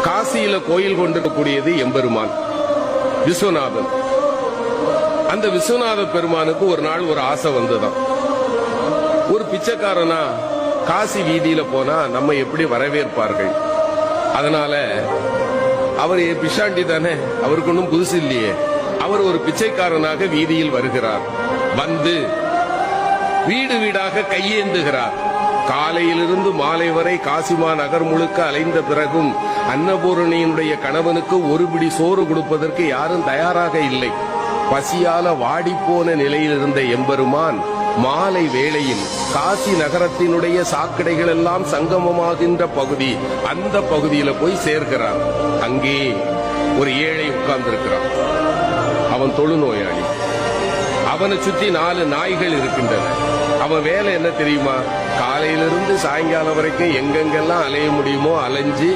காசியில கோயில் கொண்டிருக்கக்கூடியது எம்பெருமான் விஸ்வநாதன். அந்த விஸ்வநாத பெருமானுக்கு ஒரு நாள் ஒரு ஆசை வந்துதான். ஒரு பிச்சைக்காரனா காசி வீதியில போனா நம்ம எப்படி வரவேற்பார்கள்? அதனால அவர் பிஷாண்டி தானே, அவருக்கு ஒன்றும் புதுசு இல்லையே. அவர் ஒரு பிச்சைக்காரனாக வீதியில் வருகிறார். வந்து வீடு வீடாக கையேந்துகிறார். காலையிலிருந்து மாலை வரை காசிமா நகர் முழுக்க அலைந்த பிறகும் அன்னபூரணியினுடைய கணவனுக்கு ஒரு பிடி சோறு கொடுப்பதற்கு யாரும் தயாராக இல்லை. பசியால வாடிப்போன நிலையில் இருந்த எம்பெருமான் மாலை வேளையில் காசி நகரத்தினுடைய சாக்கடைகள் எல்லாம் சங்கமமாகின்ற பகுதி, அந்த பகுதியில போய் சேர்க்கிறார். அங்கே ஒரு ஏழை உட்கார்ந்திருக்கிறான். அவன் தொழுநோயாளி. அவனை சுற்றி 4 நாய்கள் இருக்கின்றன. அவன் வேலை என்ன தெரியுமா? காலையிலிருந்து சாயங்காலம் வரைக்கும் எங்கெங்கெல்லாம் அலைய முடியுமோ அலைஞ்சு